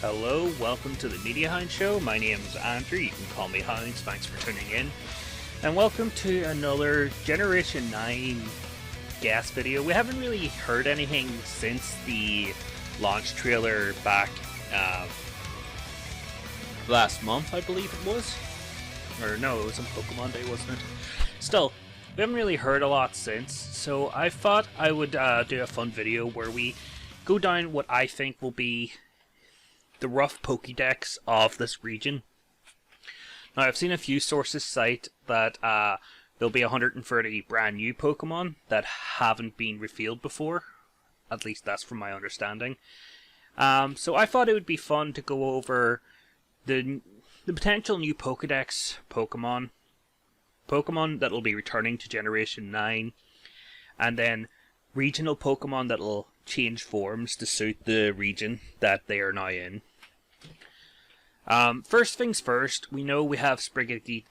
Hello, welcome to the TheMediaHoundsShow. My name is Andrew, you can call me Hounds, thanks for tuning in. And welcome to another Generation 9 guest video. We haven't really heard anything since the launch trailer back last month, I believe it was. Or no, it was on Pokemon Day, wasn't it? Still, we haven't really heard a lot since, so I thought I would do a fun video where we go down what I think will be the rough PokéDex of this region. Now, I've seen a few sources cite that there'll be 130 brand new Pokemon that haven't been revealed before. At least that's from my understanding. So I thought it would be fun to go over the potential new PokéDex Pokemon that will be returning to Generation 9, and then regional Pokemon that will change forms to suit the region that they are now in. First things first, we know we have Sprigatito,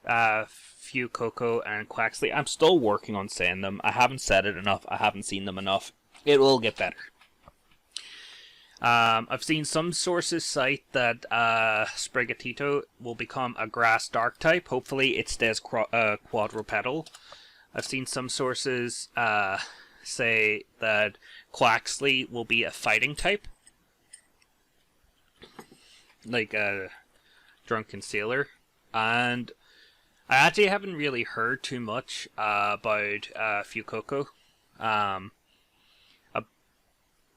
Fuecoco, and Quaxly. I'm still working on saying them. I haven't said it enough. I haven't seen them enough. It will get better. I've seen some sources cite that Sprigatito will become a grass dark type. Hopefully it stays quadrupedal. I've seen some sources say that Quaxly will be a fighting type, like a drunken sailor. And I actually haven't really heard too much about Fuecoco.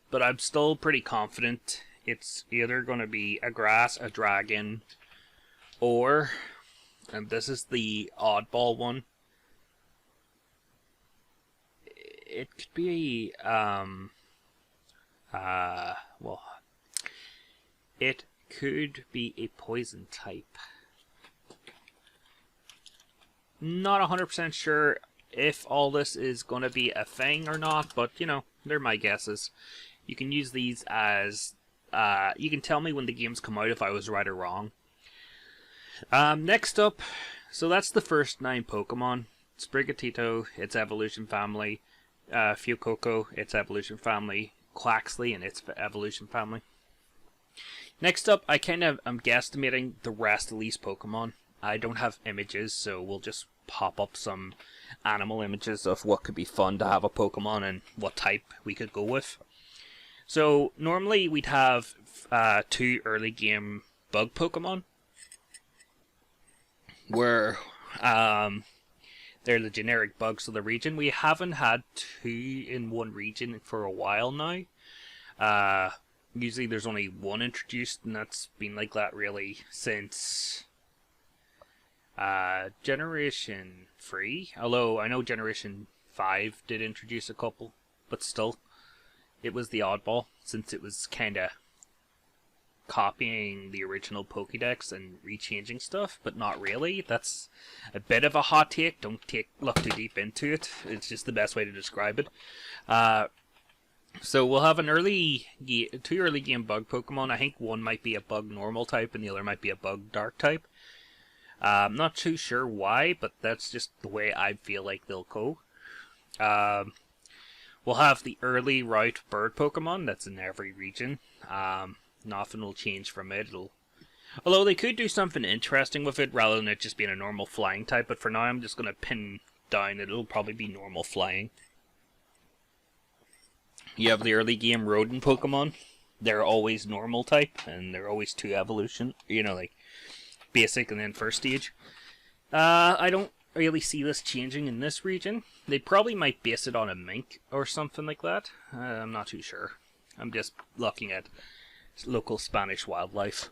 But I'm still pretty confident it's either going to be a grass, a dragon, or, and this is the oddball one, it could be, it could be a poison type. Not 100% sure if all this is going to be a thing or not, but, you know, they're my guesses. You can use these as, you can tell me when the games come out if I was right or wrong. Next up, so that's the first 9 Pokemon. Sprigatito, its evolution family. Fuecoco, its evolution family. Quaxly and its evolution family. Next up, I'm guesstimating the rest of these Pokemon. I don't have images, so we'll just pop up some animal images of what could be fun to have a Pokemon and what type we could go with. So, normally we'd have 2 early game bug Pokemon, where they're the generic bugs of the region. We haven't had 2 in one region for a while now. Usually there's only 1 introduced, and that's been like that really since Generation 3. Although I know Generation 5 did introduce a couple, but still, it was the oddball, since it was kinda copying the original Pokédex and rechanging stuff, but not really. That's a bit of a hot take. Don't look too deep into it. It's just the best way to describe it. So we'll have an 2 early game bug Pokemon. I think one might be a bug normal type and the other might be a bug dark type. I'm not too sure why, but that's just the way I feel like they'll go. We'll have the early route bird Pokemon. That's in every region. Nothing will change from it. Although they could do something interesting with it rather than it just being a normal flying type. But for now, I'm just going to pin down that it'll probably be normal flying. You have the early game rodent Pokemon. They're always normal type, and they're always 2 evolution. You know, like basic and then first stage. I don't really see this changing in this region. They probably might base it on a mink or something like that. I'm not too sure. I'm just looking at local Spanish wildlife.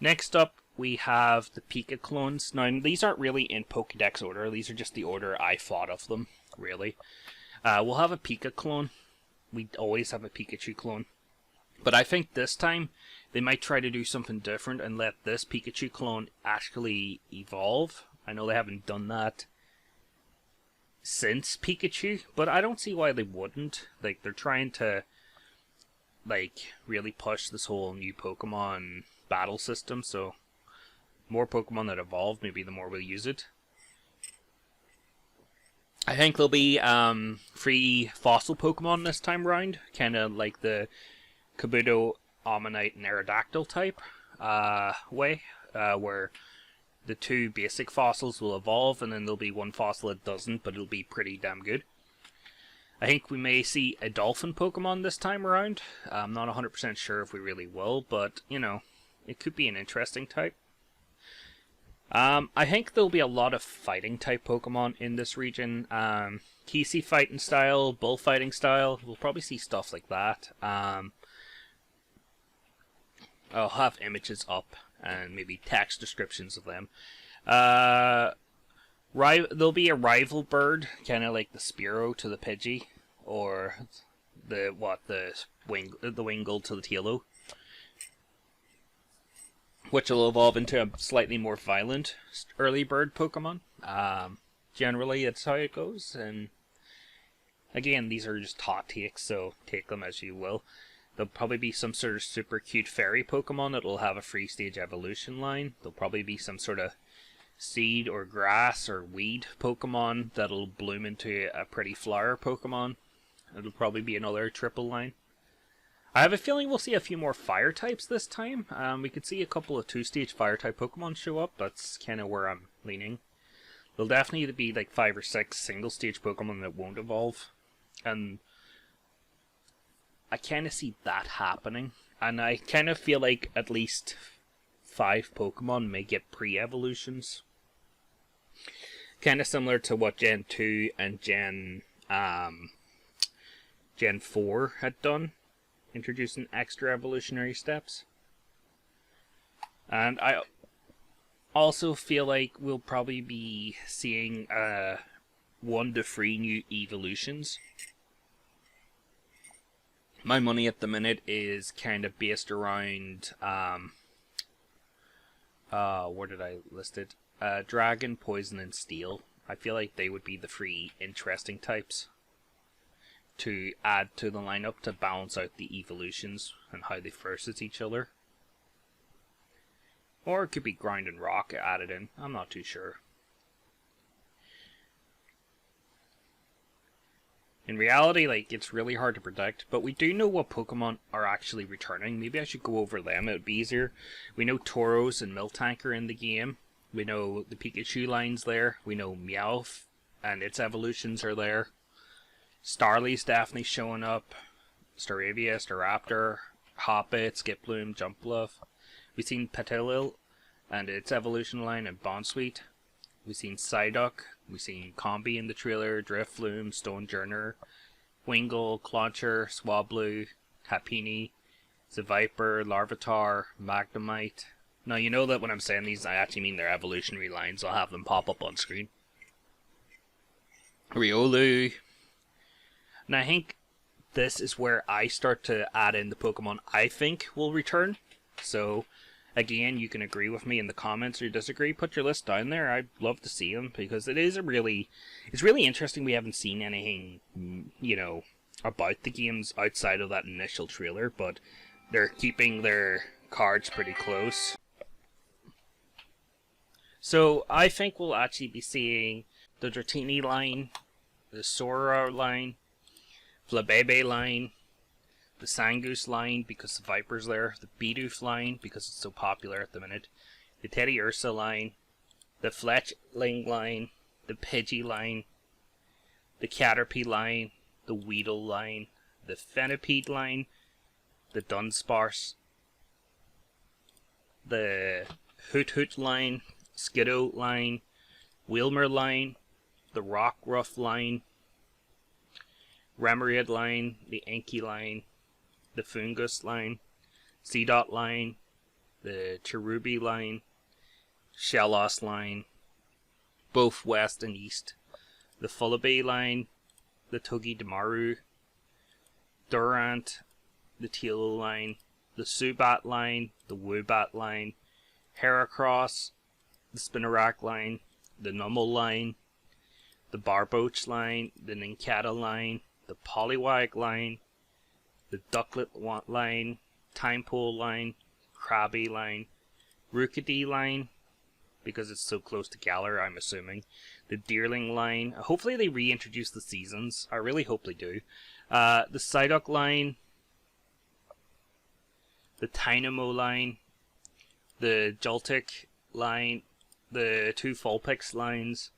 Next up, we have the Pika clones. Now, these aren't really in Pokédex order. These are just the order I thought of them, really. We'll have a Pika clone. We always have a Pikachu clone. But I think this time, they might try to do something different and let this Pikachu clone actually evolve. I know they haven't done that since Pikachu, but I don't see why they wouldn't. Like, they're trying to, like, really push this whole new Pokemon battle system, so more Pokemon that evolve, maybe the more we'll use it. I think there'll be free fossil Pokemon this time around, kind of like the Kabuto, Ammonite, and Aerodactyl type way, where the 2 basic fossils will evolve, and then there'll be 1 fossil that doesn't, but it'll be pretty damn good. I think we may see a Dolphin Pokemon this time around. I'm not 100% sure if we really will, but, you know, it could be an interesting type. I think there'll be a lot of fighting type Pokemon in this region. Kisi fighting style, bullfighting style. We'll probably see stuff like that. I'll have images up and maybe text descriptions of them. There'll be a rival bird, kind of like the Spearow to the Pidgey, or the Wingull to the Tealo, which will evolve into a slightly more violent early bird Pokemon. Generally, that's how it goes, and again, these are just hot takes, so take them as you will. There'll probably be some sort of super cute fairy Pokemon that will have a free stage evolution line. There'll probably be some sort of seed or grass or weed Pokemon that'll bloom into a pretty flower Pokemon. It'll probably be another triple line. I have a feeling we'll see a few more fire types this time. We could see a couple of 2-stage fire type Pokemon show up. That's kind of where I'm leaning. There'll definitely be like 5 or 6 single stage Pokemon that won't evolve. And I kind of see that happening. And I kind of feel like at least 5 Pokemon may get pre-evolutions. Kind of similar to what Gen 2 and Gen 4 had done, introducing extra evolutionary steps. And I also feel like we'll probably be seeing 1 to 3 new evolutions. My money at the minute is kind of based around where did I list it? Dragon, Poison, and Steel. I feel like they would be the 3 interesting types to add to the lineup to balance out the evolutions and how they versus each other. Or it could be Ground and Rock added in. I'm not too sure. In reality, like, it's really hard to predict, but we do know what Pokemon are actually returning. Maybe I should go over them, it would be easier. We know Tauros and Miltank are in the game. We know the Pikachu line's there. We know Meowth and its evolutions are there. Starly's definitely showing up. Staravia, Staraptor, Hoppip, Skiploom, Jumpluff. We've seen Petilil and its evolution line and Bonsweet. We've seen Psyduck. We've seen Combi in the trailer, Drifloon, Stonejourner, Wingull, Clauncher, Swablu, Happiny, Seviper, Larvitar, Magnemite. Now, you know that when I'm saying these, I actually mean their evolutionary lines. I'll have them pop up on screen. Riolu. And I think this is where I start to add in the Pokemon I think will return. So, again, you can agree with me in the comments or disagree. Put your list down there. I'd love to see them because it's really interesting. We haven't seen anything, you know, about the games outside of that initial trailer, but they're keeping their cards pretty close. So I think we'll actually be seeing the Dratini line, the Sora line, Flabebe line, the Zangoose line because the Viper's there, the Bidoof line because it's so popular at the minute, the Teddiursa line, the Fletchling line, the Pidgey line, the Caterpie line, the Weedle line, the Venipede line, the Dunsparce, the Hoot Hoot line, Skiddo line, Wilmer line, the Rockruff line, Remoraid line, the Enki line, the Fungus line, Seedot line, the Cherubi line, Shellos line, both west and east, the Fullaby line, the Togedemaru, Durant, the Tealo line, the Zubat line, the Woobat line, Heracross, the Spinarak line, the Numel line, the Barboach line, the Nincada line, the Poliwag line, the Ducklet line, Timepole line, Krabby line, Rookidee line, because it's so close to Galar, I'm assuming. The Deerling line, hopefully they reintroduce the seasons. I really hope they do. The Psyduck line, the Tynamo line, the Joltik line, the 2 Vulpix lines,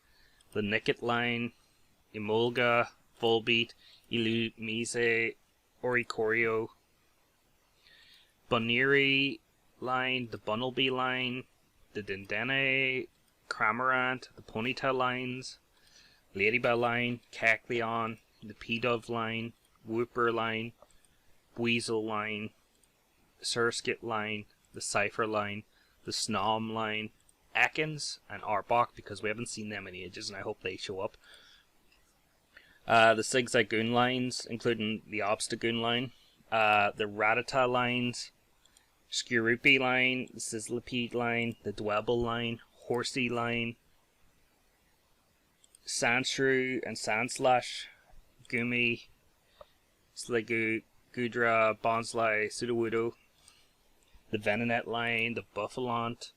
the Nickit line, Emolga, Volbeat, Illumise, Oricorio, Bunnery line, the Bunnelby line, the Dindene, Cramorant, the Ponyta lines, Ladybell line, Cacleon, the P-Dove line, Whooper line, Weasel line, Surskit line, the Cypher line, the Snom line, Ekans, and Arbok, because we haven't seen them in ages and I hope they show up. The Zigzagoon lines, including the Obstagoon line, the Rattata lines, Skorupi line, the Sizzlipede line, the Dwebble line, Horsey line, Sandshrew and Sandslash, Gumi, Sliggoo, Goodra, Bonsly, Sudowoodo, the Venonat line, the Buffalont,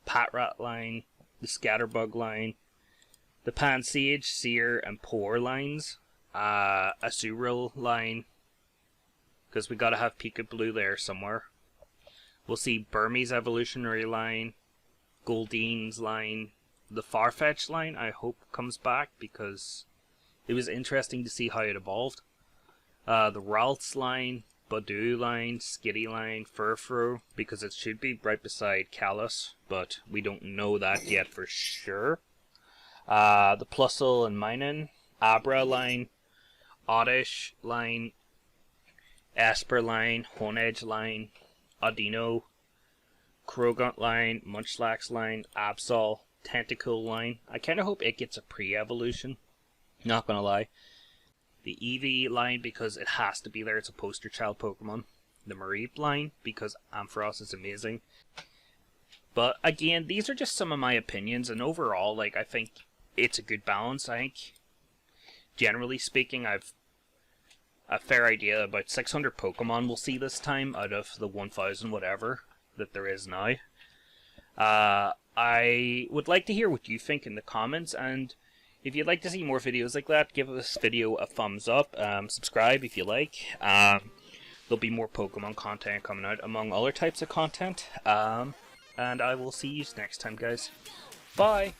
Patrat line, the Scatterbug line, the Pansage, Seer, and Poor lines, Azurill line, because we gotta have Pika-Blue there somewhere. We'll see Burmese evolutionary line, Goldine's line, the Farfetch line I hope comes back because it was interesting to see how it evolved. The Ralts line, Badoo line, Skitty line, Furfrou, because it should be right beside Callus, but we don't know that yet for sure. The Plusle and Minun, Abra line, Oddish line, Esper line, Honedge line, Audino, Krogunt line, Munchlax line, Absol, Tentacool line. I kind of hope it gets a pre-evolution, not gonna lie. The Eevee line, because it has to be there, it's a poster child Pokemon. The Mareep line, because Ampharos is amazing. But again, these are just some of my opinions, and overall, like, I think it's a good balance. I think, generally speaking, I've a fair idea about 600 Pokemon we'll see this time out of the 1,000 whatever that there is now. I would like to hear what you think in the comments, and if you'd like to see more videos like that, give this video a thumbs up, subscribe if you like. There'll be more Pokemon content coming out, among other types of content, and I will see you next time, guys. Bye!